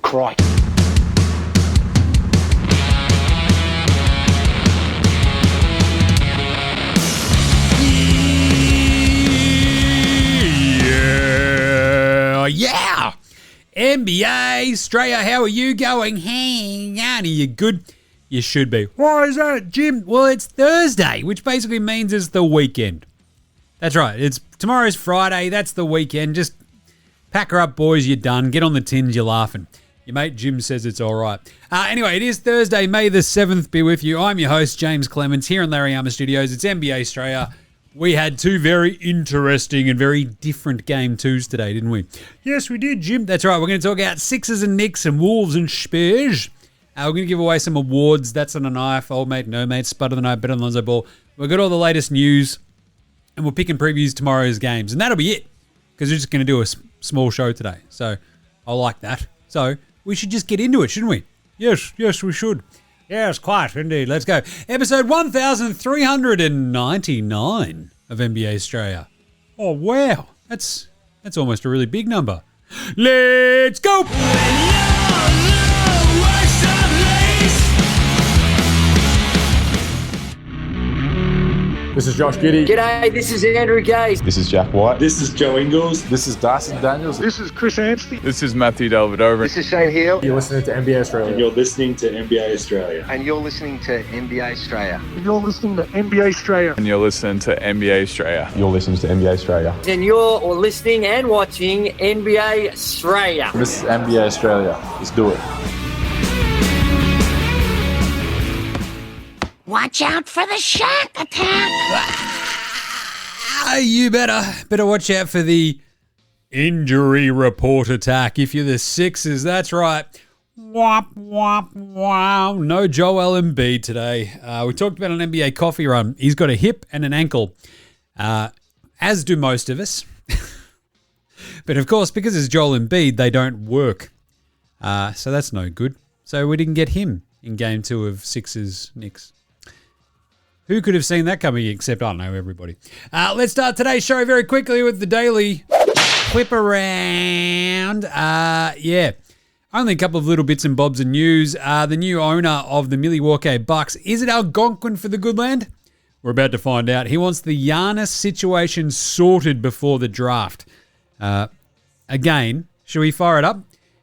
Crikey. Yeah! NBA, Straya, how are you going? Hang on, are you good? You should be. Why is that, Jim? Well, it's Thursday, which basically means it's the weekend. That's right. Tomorrow's Friday. That's the weekend. Just pack her up, boys. You're done. Get on the tins. You're laughing. Your mate Jim says it's all right. Anyway, it is Thursday, May the 7th. Be with you. I'm your host, James Clements, here in Larry Armour Studios. It's NBA Straya. We had two very interesting and very different game twos today, didn't we? Yes, we did, Jim. That's right. We're going to talk about Sixers and Knicks and Wolves and Spurs. We're going to give away some awards. That's on a knife. Old mate, no mate, Spud of the night, better than Lonzo ball. We've got all the latest news, and we're picking previews tomorrow's games. And that'll be it, because we're just going to do a small show today. So I like that. So we should just get into it, shouldn't we? Yes, we should. Yes, quite, indeed. Let's go. Episode 1399 of NBA Australia. Oh, wow. That's almost a really big number. Let's go! This is Josh Giddey. G'day, this is Andrew Gaze. This is Jack White. This is Joe Ingles. This is Dyson Daniels. This is Chris Anstey. This is Matthew Delvedova. This is Shane Hill. You're listening to NBA Australia. And you're listening to NBA Australia. And you're listening to NBA Australia. And you're listening to NBA Australia. And you're listening to NBA Australia. You're listening to NBA Australia. And you're listening and watching NBA Australia. This is NBA Australia. Let's do it. Watch out for the shark attack. You better watch out for the injury report attack if you're the Sixers. That's right. Wop, wop, wow. No Joel Embiid today. We talked about an NBA coffee run. He's got a hip and an ankle, as do most of us. But of course, because it's Joel Embiid, they don't work. So that's no good. So we didn't get him in game 2 of Sixers Knicks. Who could have seen that coming except, I don't know, everybody. Let's start today's show very quickly with the daily whip around. Only a couple of little bits and bobs of news. The new owner of the Milwaukee Bucks, is it Algonquin for the good land? We're about to find out. He wants the Giannis situation sorted before the draft. Again, should we fire it up?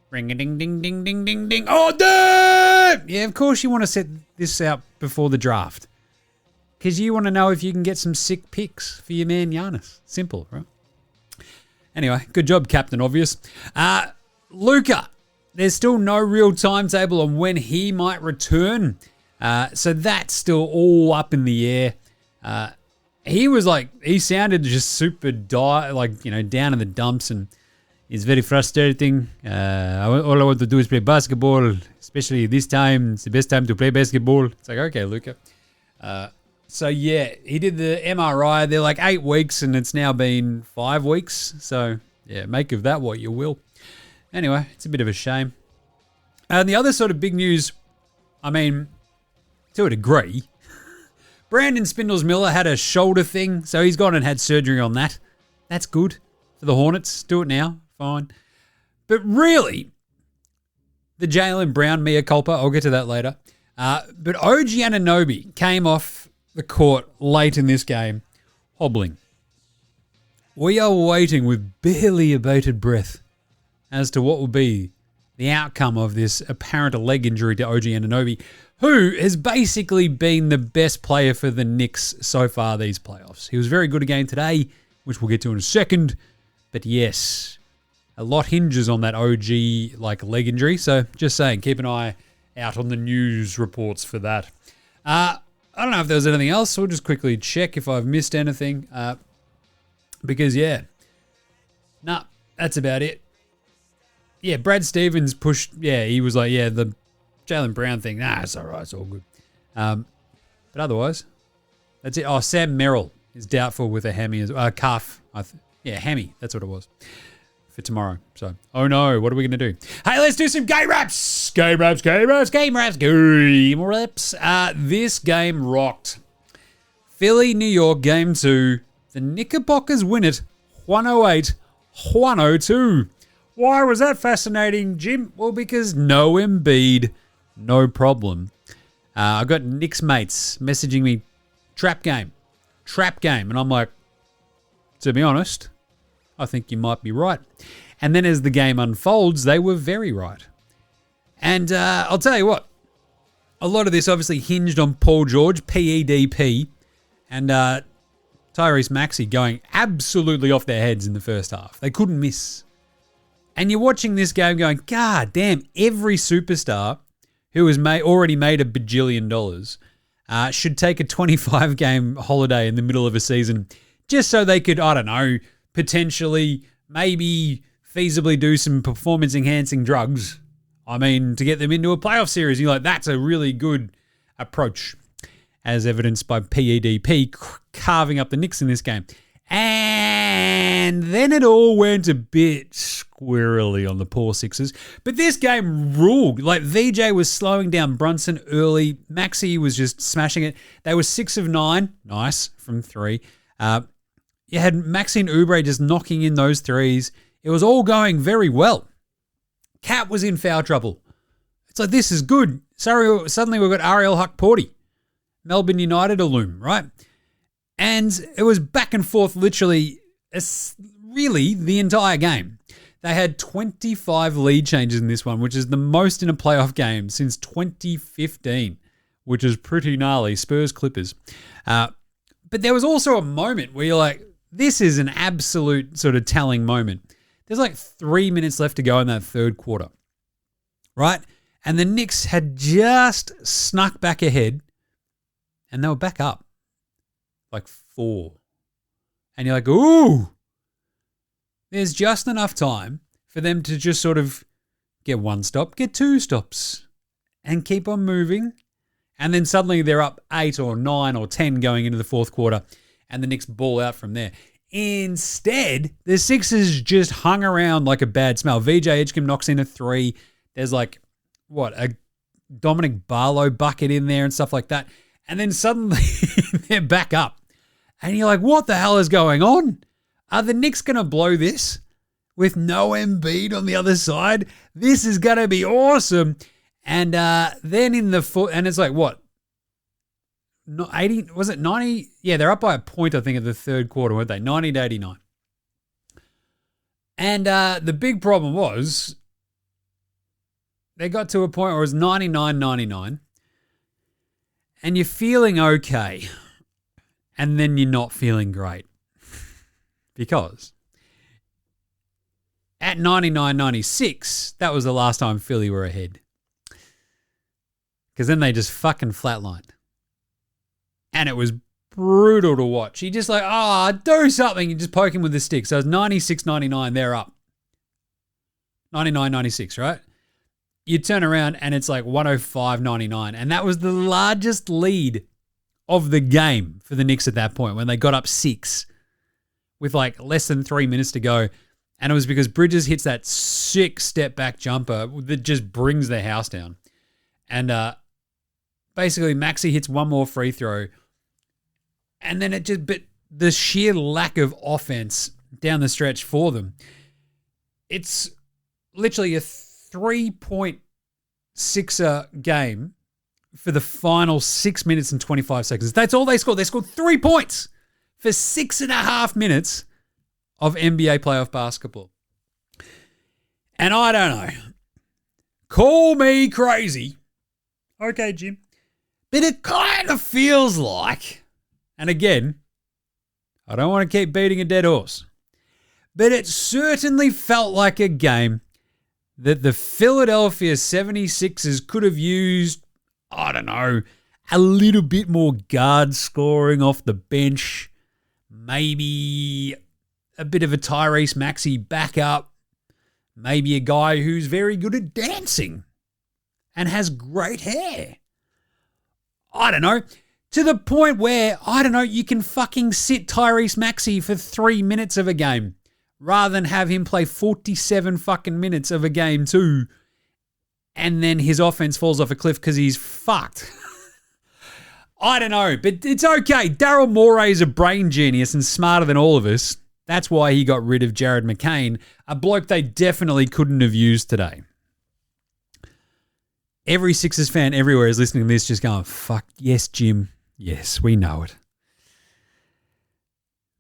Ring-a-ding-ding-ding-ding-ding-ding. Oh, damn! Yeah, of course you want to set this out before the draft. Because you want to know if you can get some sick picks for your man Giannis. Simple, right? Anyway, good job, Captain Obvious. Luka, there's still no real timetable on when he might return. So that's still all up in the air. He sounded just super down in the dumps, and it's very frustrating. All I want to do is play basketball, especially this time. It's the best time to play basketball. It's like, okay, Luka. So, yeah, he did the MRI. They're like 8 weeks, and it's now been 5 weeks. So, yeah, make of that what you will. Anyway, it's a bit of a shame. And the other sort of big news, I mean, to a degree, Brandon Spindles-Miller had a shoulder thing, so he's gone and had surgery on that. That's good for the Hornets. Do it now. Fine. But really, the Jaylen Brown mea culpa, I'll get to that later. But OG Anunoby came off the court late in this game, hobbling. We are waiting with barely a bated breath as to what will be the outcome of this apparent leg injury to OG Anunoby, who has basically been the best player for the Knicks so far these playoffs. He was very good again today, which we'll get to in a second. But yes, a lot hinges on that OG leg injury. So just saying, keep an eye out on the news reports for that. I don't know if there was anything else. We'll just quickly check if I've missed anything. Because, that's about it. Yeah, Brad Stevens pushed, he was like, the Jaylen Brown thing, it's all right, it's all good. But otherwise, that's it. Oh, Sam Merrill is doubtful with a hammy, calf. Hammy, that's what it was. For tomorrow. So, oh no, what are we going to do? Hey, let's do some game raps. Game raps. This game rocked. Philly, New York, game 2. The Knickerbockers win it 108-102. Why was that fascinating, Jim? Well, because no Embiid, no problem. I got Knicks mates messaging me, trap game. And I'm like, to be honest, I think you might be right. And then as the game unfolds, they were very right. And I'll tell you what, a lot of this obviously hinged on Paul George, PEDP, and Tyrese Maxey going absolutely off their heads in the first half. They couldn't miss. And you're watching this game going, God damn, every superstar who has already made $1 bajillion should take a 25-game holiday in the middle of a season just so they could, I don't know, potentially, maybe feasibly do some performance-enhancing drugs. I mean, to get them into a playoff series. You're like, that's a really good approach, as evidenced by PEDP carving up the Knicks in this game. And then it all went a bit squirrely on the poor Sixers. But this game ruled. Like, VJ was slowing down Brunson early. Maxey was just smashing it. They were 6 of 9. Nice, from 3. You had Maxey and Oubre just knocking in those threes. It was all going very well. Cat was in foul trouble. It's like, this is good. Sorry, suddenly we've got Ariel Huck-Porty. Melbourne United alum, right? And it was back and forth literally really the entire game. They had 25 lead changes in this one, which is the most in a playoff game since 2015, which is pretty gnarly. Spurs-Clippers. But there was also a moment where you're like, this is an absolute sort of telling moment. There's like 3 minutes left to go in that third quarter, right? And the Knicks had just snuck back ahead and they were back up like 4. And you're like, ooh, there's just enough time for them to just sort of get 1 stop, get 2 stops and keep on moving. And then suddenly they're up 8 or 9 or 10 going into the fourth quarter and the Knicks ball out from there. Instead, the Sixers just hung around like a bad smell. VJ Edgecombe knocks in a 3. There's like, a Dominic Barlow bucket in there and stuff like that. And then suddenly they're back up. And you're like, what the hell is going on? Are the Knicks going to blow this with no Embiid on the other side? This is going to be awesome. And then in the foot, and it's like, what? 80, was it 90? Yeah, they're up by a point, I think, at the third quarter, weren't they? 90 to 89. And the big problem was they got to a point where it was 99-99. And you're feeling okay. And then you're not feeling great. Because at 99-96, that was the last time Philly were ahead. Because then they just fucking flatlined. And it was brutal to watch. You just like, do something. You just poke him with the stick. So it's 96-99, they're up. 99-96, right? You turn around and it's like 105-99. And that was the largest lead of the game for the Knicks at that point when they got up 6 with like less than 3 minutes to go. And it was because Bridges hits that sick step back jumper that just brings the house down. And basically Maxey hits one more free throw. And then but the sheer lack of offense down the stretch for them. It's literally a 3.6er game for the final 6 minutes and 25 seconds. That's all they scored. They scored 3 points for 6.5 minutes of NBA playoff basketball. And I don't know. Call me crazy. Okay, Jim. But it kind of feels like, and again, I don't want to keep beating a dead horse, but it certainly felt like a game that the Philadelphia 76ers could have used, I don't know, a little bit more guard scoring off the bench, maybe a bit of a Tyrese Maxey backup, maybe a guy who's very good at dancing and has great hair. I don't know, to the point where, I don't know, you can fucking sit Tyrese Maxey for 3 minutes of a game rather than have him play 47 fucking minutes of a game too, and then his offense falls off a cliff because he's fucked. I don't know, but it's okay. Daryl Morey is a brain genius and smarter than all of us. That's why he got rid of Jared McCain, a bloke they definitely couldn't have used today. Every Sixers fan everywhere is listening to this just going, fuck, yes, Jim. Yes, we know it.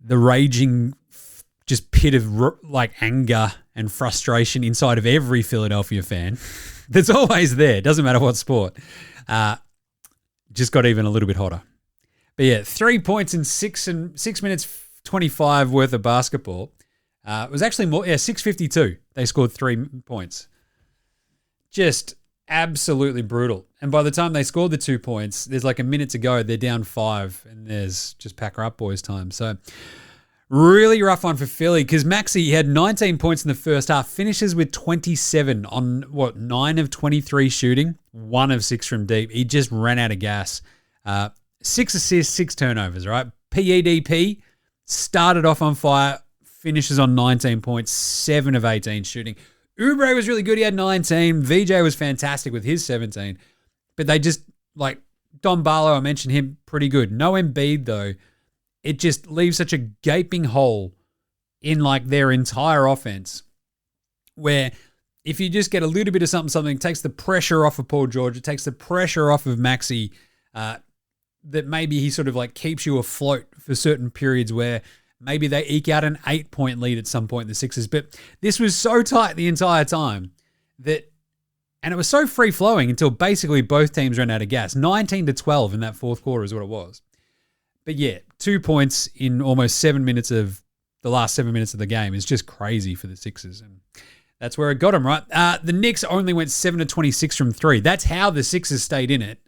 The raging just pit of like anger and frustration inside of every Philadelphia fan that's always there. Doesn't matter what sport. Just got even a little bit hotter. But yeah, 3 points in 6 minutes 25 worth of basketball. It was actually more, 6:52. They scored 3 points. Just absolutely brutal. And by the time they scored the 2 points, there's like a minute to go. They're down 5, and there's just pack her up boys time. So really rough one for Philly because Maxey had 19 points in the first half, finishes with 27 on 9 of 23 shooting, 1 of 6 from deep. He just ran out of gas. 6 assists, 6 turnovers, right? PEDP started off on fire, finishes on 19 points, 7 of 18 shooting. Oubre was really good. He had 19. VJ was fantastic with his 17. But they just, like, Don Barlow, I mentioned him, pretty good. No Embiid, though. It just leaves such a gaping hole in, like, their entire offense where if you just get a little bit of something, it takes the pressure off of Paul George. It takes the pressure off of Maxey, that maybe he sort of, like, keeps you afloat for certain periods where maybe they eke out an 8-point lead at some point in the Sixers. But this was so tight the entire time that, and it was so free-flowing until basically both teams ran out of gas. 19-12 in that fourth quarter is what it was. But yeah, 2 points in almost 7 minutes of the last 7 minutes of the game is just crazy for the Sixers. And that's where it got them, right? The Knicks only went 7-26 from 3. That's how the Sixers stayed in it.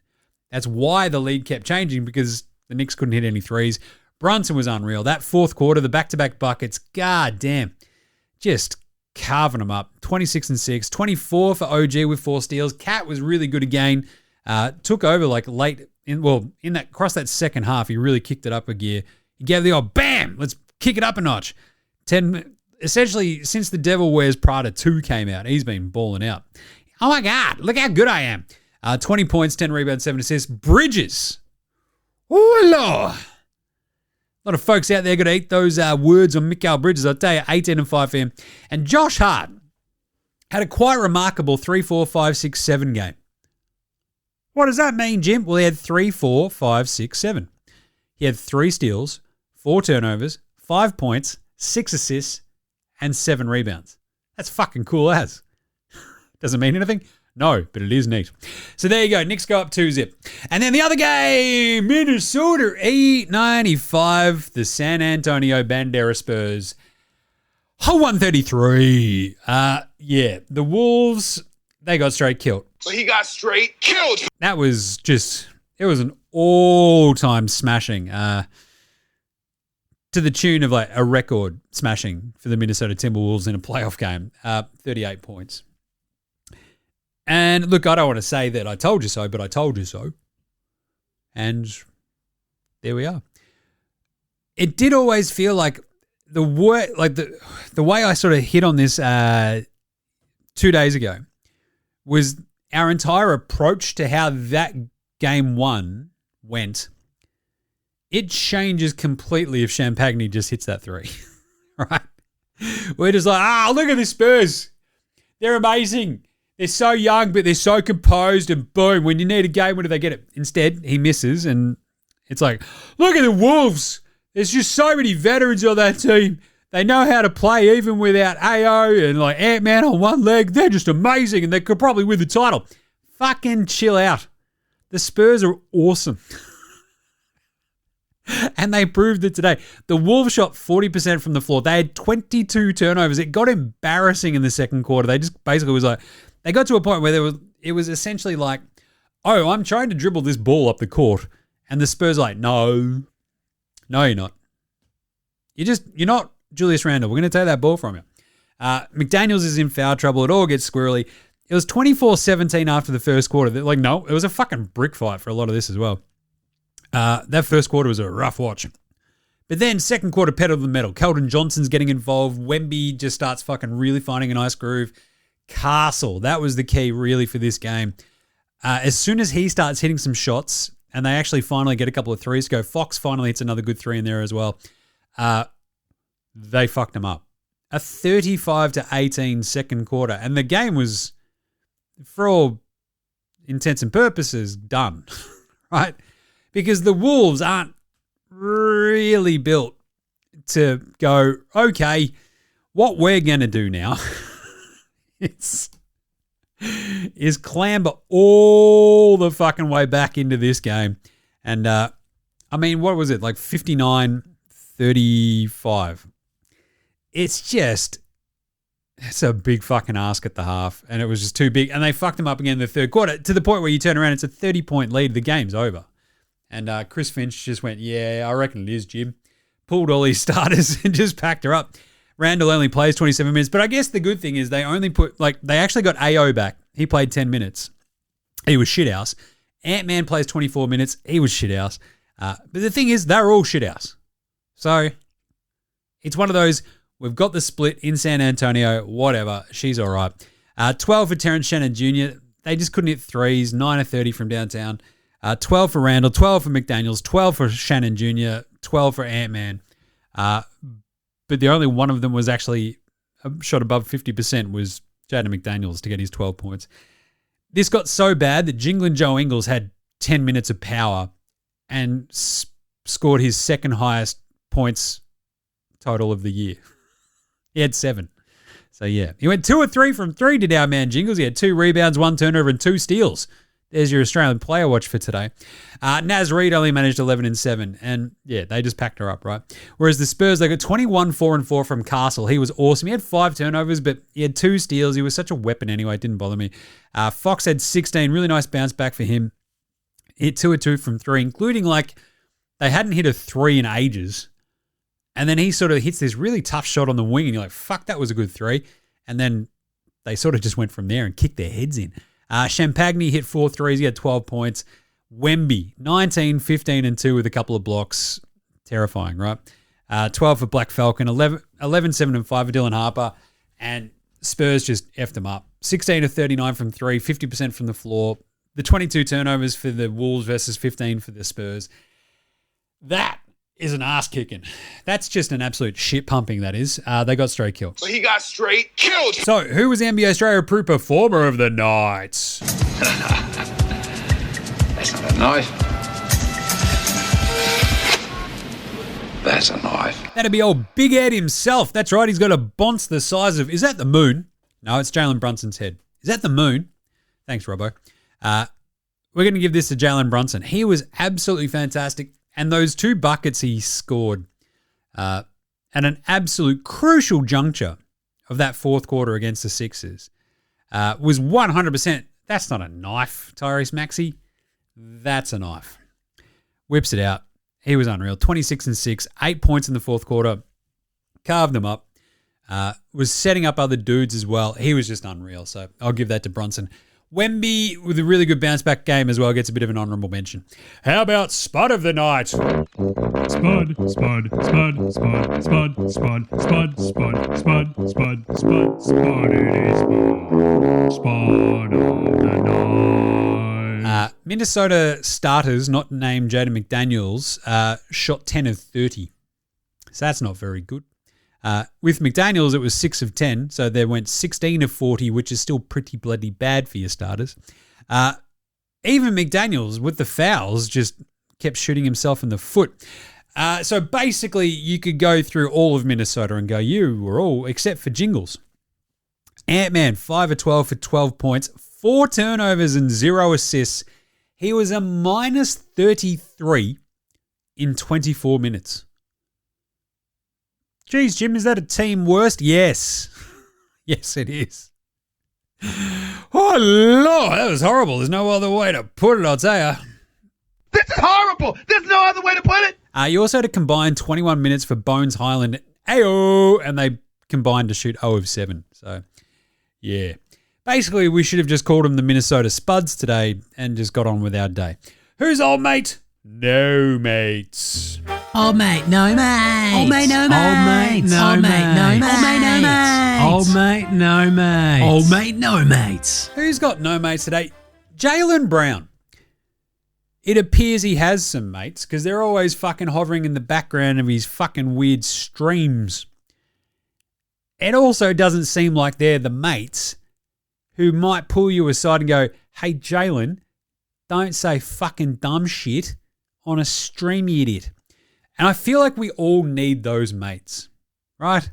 That's why the lead kept changing, because the Knicks couldn't hit any threes. Brunson was unreal. That fourth quarter, the back-to-back buckets, god damn, just carving them up. 26 and 6, 24 for OG with 4 steals. Cat was really good again. Took over like late in that across that second half. He really kicked it up a gear. He gave the old bam. Let's kick it up a notch. Essentially since the Devil Wears Prada 2 came out, he's been balling out. Oh my god, look how good I am. 20 points, 10 rebounds, 7 assists. Bridges. Oh Lord. A lot of folks out there got to eat those words on Mikal Bridges. I'll tell you, 18 and 5 for him. And Josh Hart had a quite remarkable 3, 4, 5, 6, 7 game. What does that mean, Jim? Well, he had 3, 4, 5, 6, 7. He had 3 steals, 4 turnovers, 5 points, 6 assists, and 7 rebounds. That's fucking cool as. Doesn't mean anything? No, but it is neat. So there you go. Knicks go up 2-0. And then the other game, Minnesota 895, the San Antonio Bandera Spurs. 133. Yeah, the Wolves, they got straight killed. So he got straight killed. That was just, it was an all-time smashing to the tune of like a record smashing for the Minnesota Timberwolves in a playoff game. 38 points. And look, I don't want to say that I told you so, but I told you so. And there we are. It did always feel like the way I sort of hit on this 2 days ago was our entire approach to how that game 1 went. It changes completely if Champagne just hits that 3, right? We're just like, look at the Spurs. They're amazing. They're so young, but they're so composed, and boom, when you need a game, where do they get it? Instead, he misses, and it's like, look at the Wolves. There's just so many veterans on that team. They know how to play even without AO and like Ant-Man on one leg. They're just amazing, and they could probably win the title. Fucking chill out. The Spurs are awesome. And they proved it today. The Wolves shot 40% from the floor. They had 22 turnovers. It got embarrassing in the second quarter. They just basically was like, they got to a point where it was essentially like, oh, I'm trying to dribble this ball up the court. And the Spurs are like, no, you're not. You're not Julius Randle. We're going to take that ball from you. McDaniels is in foul trouble. It all gets squirrely. It was 24-17 after the first quarter. Like, no, it was a fucking brick fight for a lot of this as well. That first quarter was a rough watch. But then second quarter, pedal to the metal. Keldon Johnson's getting involved. Wemby just starts fucking really finding a nice groove. Castle, that was the key really for this game. As soon as he starts hitting some shots, and they actually finally get a couple of threes go, Fox finally hits another good 3 in there as well. they fucked them up. A 35-18 second quarter. And the game was, for all intents and purposes, done, right? Because the Wolves aren't really built to go, okay, what we're going to do now is clamber all the fucking way back into this game. And, I mean, what was it? Like 59-35. It's a big fucking ask at the half. And it was just too big. And they fucked them up again in the third quarter to the point where you turn around, it's a 30-point lead. The game's over. And Chris Finch just went, yeah, I reckon it is, Jim. Pulled all his starters and just packed her up. Randall only plays 27 minutes. But I guess the good thing is they actually got AO back. He played 10 minutes. He was shithouse. Ant-Man plays 24 minutes. He was shithouse. But the thing is, they're all shithouse. So it's one of those, we've got the split in San Antonio, whatever. She's all right. 12 for Terrence Shannon Jr. They just couldn't hit threes. 9 of 30 from downtown. 12 for Randall, 12 for McDaniels, 12 for Shannon Jr., 12 for Ant-Man. But the only one of them was actually a shot above 50% was Jaden McDaniels to get his 12 points. This got so bad that Jinglin Joe Ingles had 10 minutes of power and scored his second highest points total of the year. He had 7. So, yeah. He went 2 or 3 from 3, did our man Jingles. He had 2 rebounds, 1 turnover, and 2 steals. There's your Australian player watch for today. Naz Reid only managed 11 and 7. And, yeah, they just packed her up, right? Whereas the Spurs, they got 21, 4 and 4 from Castle. He was awesome. He had 5 turnovers, but he had 2 steals. He was such a weapon anyway. It didn't bother me. Fox had 16. Really nice bounce back for him. Hit 2 or 2 from 3, including, they hadn't hit a 3 in ages. And then he sort of hits this really tough shot on the wing, and you're like, fuck, that was a good 3. And then they sort of just went from there and kicked their heads in. Champagne hit 4 threes. He had 12 points. Wemby, 19, 15, and 2 with a couple of blocks. Terrifying, right? 12 for Black Falcon. 11, 7, and 5 for Dylan Harper. And Spurs just effed them up. 16 of 39 from 3, 50% from the floor. The 22 turnovers for the Wolves versus 15 for the Spurs. That is an ass kicking. That's just an absolute shit pumping, that is. They got straight killed. So he got straight killed. So, who was NBA Australia Pro Performer of the Night? That's not a knife. That's a knife. That'd be old Big Ed himself. That's right, he's got a bonce the size of... Is that the moon? No, it's Jalen Brunson's head. Is that the moon? Thanks, Robbo. We're going to give this to Jalen Brunson. He was absolutely fantastic. And those 2 buckets he scored at an absolute crucial juncture of that fourth quarter against the Sixers was 100%. That's not a knife, Tyrese Maxey. That's a knife. Whips it out. He was unreal. 26 and 6, 8 points in the fourth quarter. Carved them up. Was setting up other dudes as well. He was just unreal. So I'll give that to Brunson. Wemby, with a really good bounce-back game as well, gets a bit of an honourable mention. How about Spud of the Night? Spud, Spud, Spud, Spud, Spud, Spud, Spud, Spud, Spud, Spud, Spud, Spud, it is Spud of the Night. Minnesota starters, not named Jaden McDaniels, shot 10 of 30. So that's not very good. With McDaniels, it was 6 of 10, so they went 16 of 40, which is still pretty bloody bad for your starters. Even McDaniels, with the fouls, just kept shooting himself in the foot. So basically, you could go through all of Minnesota and go, you were all, except for Jingles. Ant-Man, 5 of 12 for 12 points, 4 turnovers and 0 assists. He was a minus 33 in 24 minutes. Geez, Jim, is that a team worst? Yes. Yes, it is. Oh, Lord, that was horrible. There's no other way to put it, I'll tell you. This is horrible. There's no other way to put it. You also had a combined 21 minutes for Bones Highland. Ayo! And they combined to shoot 0 of 7. So, yeah. Basically, we should have just called them the Minnesota Spuds today and just got on with our day. Who's old mate? No mates. Old mate, no mate. Old mate, no mate. Old mate, no mate. Old mate, no mate. Old mate, no mates. Who's got no mates today? Jaylen Brown. It appears he has some mates because they're always fucking hovering in the background of his fucking weird streams. it also doesn't seem like they're the mates who might pull you aside and go, hey, Jaylen, don't say fucking dumb shit on a stream, you idiot. And I feel like we all need those mates, right?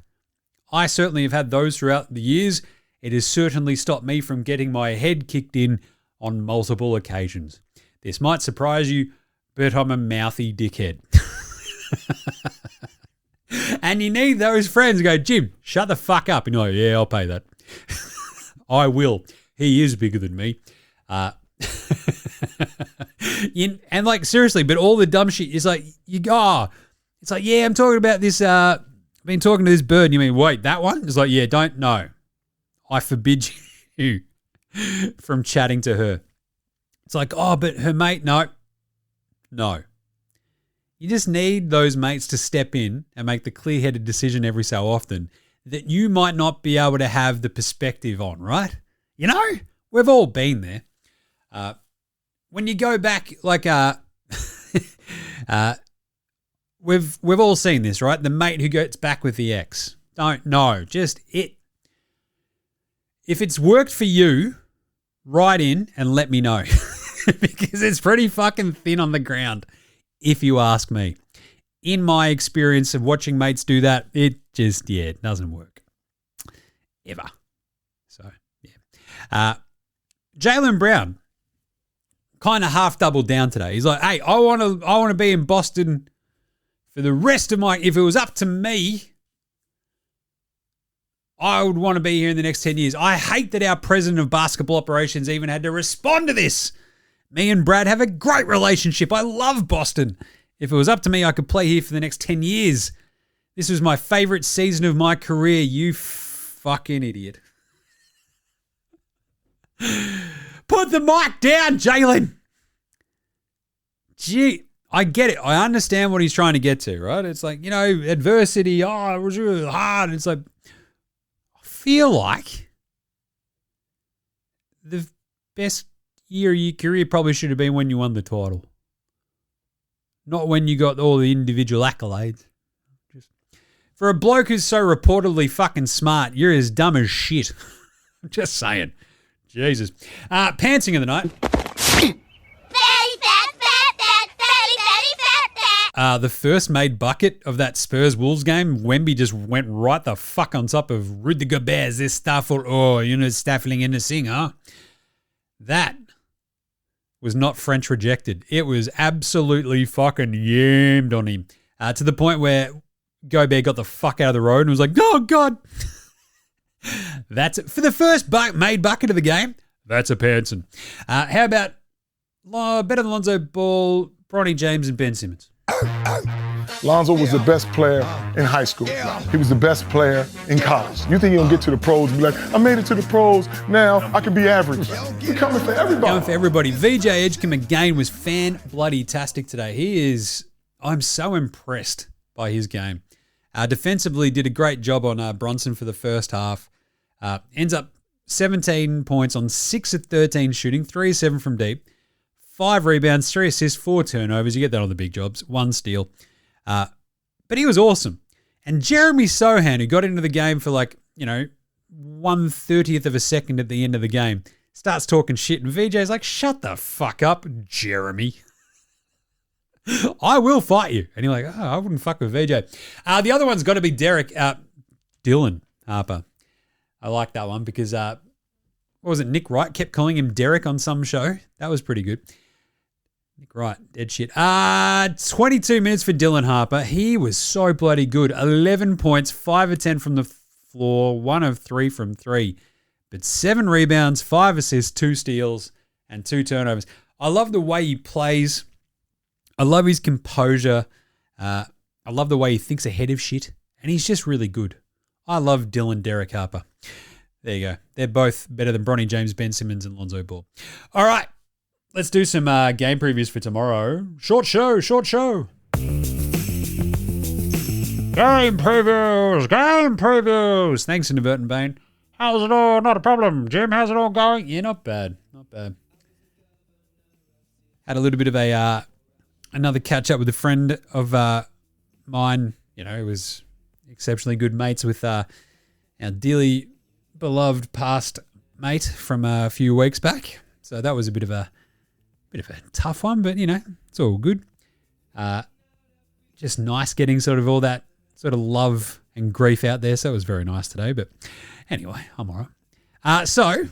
I certainly have had those throughout the years. It has certainly stopped me from getting my head kicked in on multiple occasions. This might surprise you, but I'm a mouthy dickhead. And you need those friends who go, Jim, shut the fuck up. And you're like, yeah, I'll pay that. I will. He is bigger than me. And like, seriously, but all the dumb shit is like, it's like, yeah, I'm talking about this, I've been talking to this bird. And you mean, wait, that one? It's like, yeah, don't know. I forbid you from chatting to her. It's like, oh, but her mate, no. You just need those mates to step in and make the clear-headed decision every so often that you might not be able to have the perspective on, right? You know, we've all been there. When you go back, like, we've all seen this, right? The mate who gets back with the ex. Don't know. Just it. If it's worked for you, write in and let me know. Because it's pretty fucking thin on the ground, if you ask me. In my experience of watching mates do that, it just, it doesn't work. Ever. So, yeah. Jaylen Brown kind of half doubled down today. He's like, hey, I want to be in Boston for the rest of my, if it was up to me, I would want to be here in the next 10 years. I hate that our president of basketball operations even had to respond to this. Me and Brad have a great relationship. I love Boston. If it was up to me, I could play here for the next 10 years. This was my favorite season of my career, you fucking idiot. Put the mic down, Jaylen. Gee, I get it. I understand what he's trying to get to, right? It's like, adversity. Oh, it was really hard. It's like, I feel like the best year of your career probably should have been when you won the title. Not when you got all the individual accolades. Just for a bloke who's so reportedly fucking smart, you're as dumb as shit. I'm just saying. Jesus. Pantsing of the night. The first made bucket of that Spurs-Wolves game, Wemby just went right the fuck on top of Rudy Gobert. This stuff for, Staffling in the sing, huh? That was not French rejected. It was absolutely fucking yammed on him. To the point where Gobert got the fuck out of the road and was like, oh, God. That's it. For the first made bucket of the game, that's a Panson. How about better than Lonzo Ball, Bronny James, and Ben Simmons? Lonzo was the best player in high school. He was the best player in college. You think he'll get to the pros and be like, I made it to the pros, now I can be average. We're coming for everybody. Coming for everybody. VJ Edgecombe again was fan-bloody-tastic today. I'm so impressed by his game. Defensively did a great job on Bronson for the first half. Ends up 17 points on 6 of 13 shooting, 3 of 7 from deep, 5 rebounds, 3 assists, 4 turnovers. You get that on the big jobs, 1 steal. But he was awesome. And Jeremy Sohan, who got into the game for 1/30th of a second at the end of the game, starts talking shit. And VJ's like, shut the fuck up, Jeremy. I will fight you. And you're like, oh, I wouldn't fuck with VJ. The other one's got to be Dylan Harper. I like that one because, what was it, Nick Wright kept calling him Derek on some show. That was pretty good. Nick Wright, dead shit. 22 minutes for Dylan Harper. He was so bloody good. 11 points, 5 of 10 from the floor, 1 of 3 from 3. But 7 rebounds, 5 assists, 2 steals, and 2 turnovers. I love the way he plays. I love his composure. I love the way he thinks ahead of shit. And he's just really good. I love Dylan Derek Harper. There you go. They're both better than Bronny James, Ben Simmons, and Lonzo Ball. All right. Let's do some game previews for tomorrow. Short show. Game previews. Thanks, Inadvertent Bane. How's it all? Not a problem. Jim, how's it all going? Yeah, not bad. Had a little bit of another catch up with a friend of mine. He was exceptionally good mates with our dearly beloved past mate from a few weeks back. So that was a bit of a tough one, but it's all good. Just nice getting sort of all that sort of love and grief out there. So it was very nice today. But anyway, I'm all right. So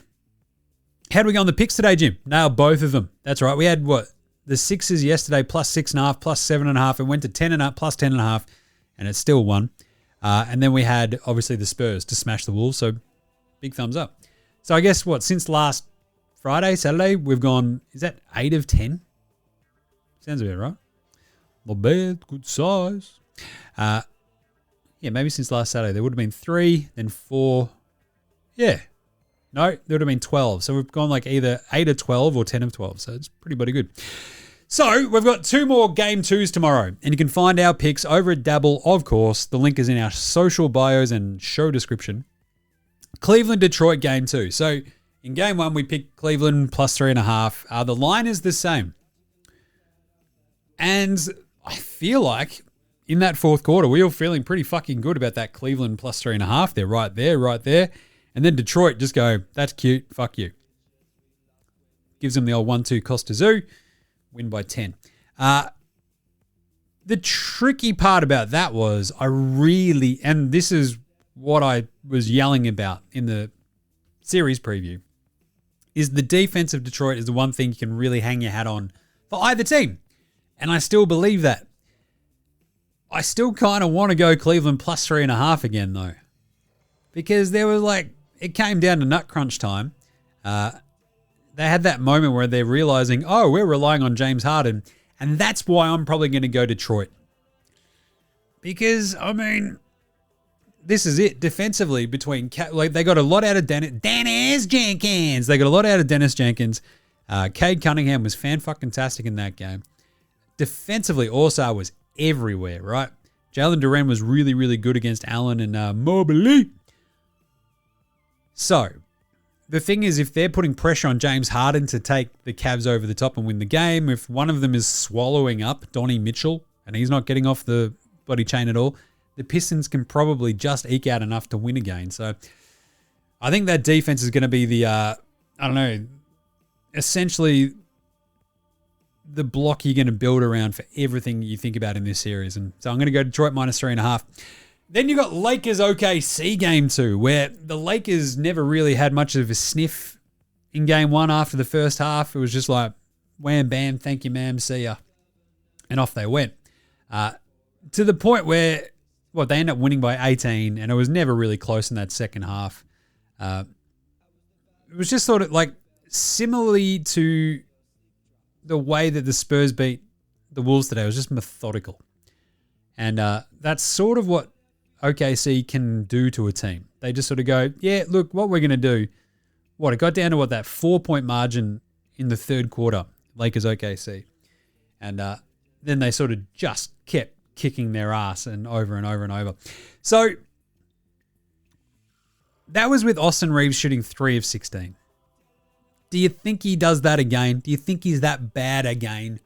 how do we go on the picks today, Jim? Nailed both of them. That's right. We had the Sixers yesterday plus 6.5, plus 7.5. It went to 10.5, plus 10.5, and it still won. And then we had obviously the Spurs to smash the Wolves. So big thumbs up. So I guess since last Friday, Saturday, we've gone, is that 8 of 10? Sounds about right. Not bad, good size. Maybe since last Saturday. There would have been 3, then 4. Yeah. No, there would have been 12. So we've gone like either 8 of 12 or 10 of 12. So it's pretty bloody good. So we've got 2 more Game 2s tomorrow. And you can find our picks over at Dabble, of course. The link is in our social bios and show description. Cleveland-Detroit Game 2. So in Game 1, we picked Cleveland plus 3.5. The line is the same. And I feel like in that fourth quarter, we were feeling pretty fucking good about that Cleveland plus 3.5. They're right there. And then Detroit just go, that's cute, fuck you. Gives them the old 1-2 Costa Zoo, win by 10. The tricky part about that was and this is what I was yelling about in the series preview, is the defense of Detroit is the one thing you can really hang your hat on for either team. And I still believe that. I still kind of want to go Cleveland plus 3.5 again, though. Because there was it came down to nut crunch time. They had that moment where they're realizing, we're relying on James Harden. And that's why I'm probably going to go Detroit. Because, this is it. Defensively, between they got a lot out of Dennis Jenkins. They got a lot out of Dennis Jenkins. Cade Cunningham was fan-fucking-tastic in that game. Defensively, Orsar was everywhere, right? Jalen Duren was really, really good against Allen and Mobley. So, the thing is, if they're putting pressure on James Harden to take the Cavs over the top and win the game, if one of them is swallowing up Donnie Mitchell and he's not getting off the bloody chain at all, the Pistons can probably just eke out enough to win again. So, I think that defense is going to be the, essentially the block you're going to build around for everything you think about in this series. And so I'm going to go Detroit minus 3.5. Then you got Lakers OKC Game 2, where the Lakers never really had much of a sniff in Game 1 after the first half. It was just like, wham, bam, thank you, ma'am, see ya. And off they went. To the point where, they ended up winning by 18, and it was never really close in that second half. It was just sort of similarly to the way that the Spurs beat the Wolves today. It was just methodical. And that's sort of what OKC can do to a team. They just sort of go, yeah, look, what we're going to do. It got down to that 4-point margin in the third quarter, Lakers OKC. And then they sort of just kept kicking their ass and over and over and over. So that was with Austin Reeves shooting 3 of 16. Do you think he does that again? Do you think he's that bad again?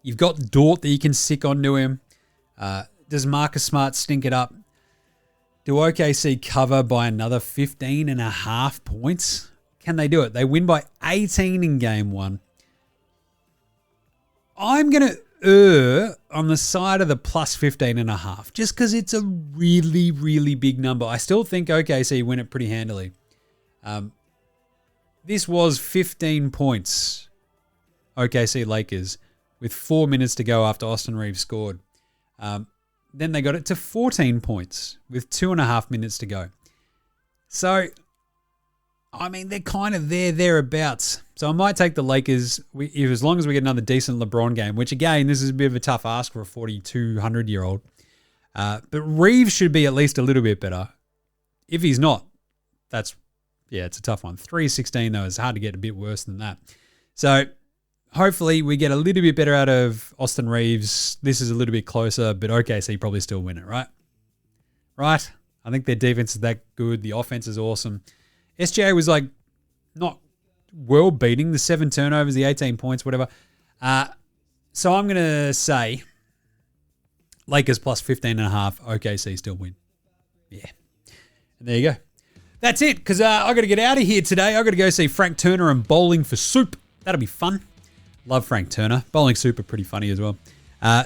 You've got Dort that you can sick onto him. Does Marcus Smart stink it up? Do OKC cover by another 15.5 points? Can they do it? They win by 18 in Game 1. I'm going to err on the side of the plus 15.5 just because it's a really, really big number. I still think OKC win it pretty handily. This was 15 points, OKC Lakers, with 4 minutes to go after Austin Reeves scored. Then they got it to 14 points with 2.5 minutes to go. So, they're kind of thereabouts. So I might take the Lakers as long as we get another decent LeBron game, which again, this is a bit of a tough ask for a 4,200-year-old. But Reeves should be at least a little bit better. If he's not, it's a tough one. 3-16, though, is hard to get a bit worse than that. So hopefully we get a little bit better out of Austin Reeves. This is a little bit closer, but OKC probably still win it, right? Right? I think their defense is that good. The offense is awesome. SGA was not world beating, the 7 turnovers, the 18 points, whatever. So I'm going to say Lakers plus 15.5, OKC still win. Yeah. And there you go. That's it, because I got to get out of here today. I got to go see Frank Turner and Bowling for Soup. That'll be fun. Love Frank Turner. Bowling Soup are pretty funny as well.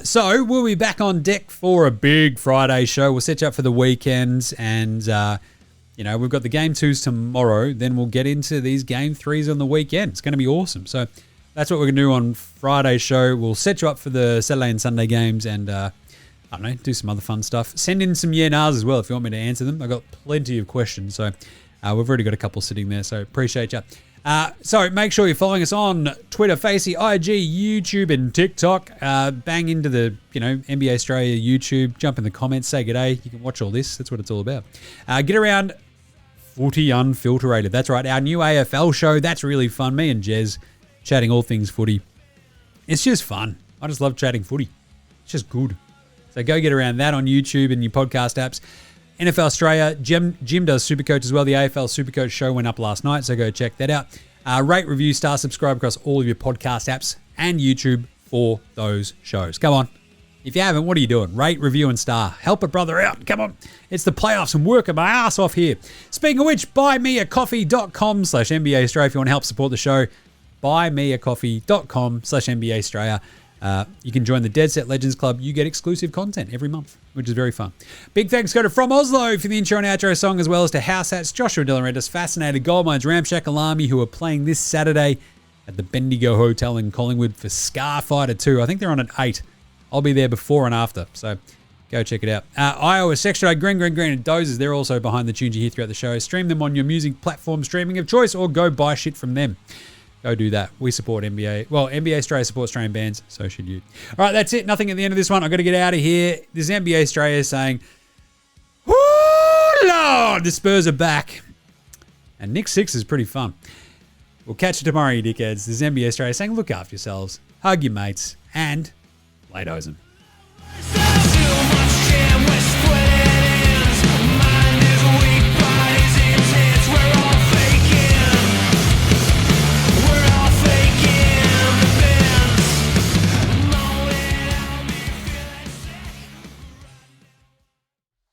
So we'll be back on deck for a big Friday show. We'll set you up for the weekends, and we've got the game 2s tomorrow. Then we'll get into these game 3s on the weekend. It's going to be awesome. So that's what we're going to do on Friday's show. We'll set you up for the Saturday and Sunday games, and do some other fun stuff. Send in some yeah-nahs as well if you want me to answer them. I've got plenty of questions, so we've already got a couple sitting there, so appreciate you. So make sure you're following us on Twitter, Facey, IG, YouTube, and TikTok. Bang into the NBA Australia YouTube. Jump in the comments, say g'day. You can watch all this. That's what it's all about. Get around Footy Unfilterated. That's right, our new AFL show. That's really fun. Me and Jez chatting all things footy. It's just fun. I just love chatting footy. It's just good. So go get around that on YouTube and your podcast apps. NFL Straya, Jim does Supercoach as well. The AFL Supercoach show went up last night, so go check that out. Rate, review, star, subscribe across all of your podcast apps and YouTube for those shows. Come on. If you haven't, what are you doing? Rate, review, and star. Help a brother out. Come on. It's the playoffs. I'm working my ass off here. Speaking of which, buymeacoffee.com/NBA Australia if you want to help support the show. Buymeacoffee.com/NBA Australia. You can join the Dead Set Legends Club. You get exclusive content every month, which is very fun. Big thanks go to From Oslo for the intro and outro song, as well as to House Hats, Joshua Dylan Fascinated, Goldmines, Ramshack Alami, who are playing this Saturday at the Bendigo Hotel in Collingwood for Scarfighter 2. I think they're on at 8. I'll be there before and after, so go check it out. Iowa Sextra, Green, and Dozers, they're also behind the tunes you hear throughout the show. Stream them on your music platform streaming of choice, or go buy shit from them. Go do that. We support NBA. Well, NBA Australia supports Australian bands, so should you. All right, that's it. Nothing at the end of this one. I've got to get out of here. This is NBA Australia saying, "Whoo, Lord, the Spurs are back." And Knicks-Sixers is pretty fun. We'll catch you tomorrow, you dickheads. This is NBA Australia saying, look after yourselves, hug your mates, and lay-dozing.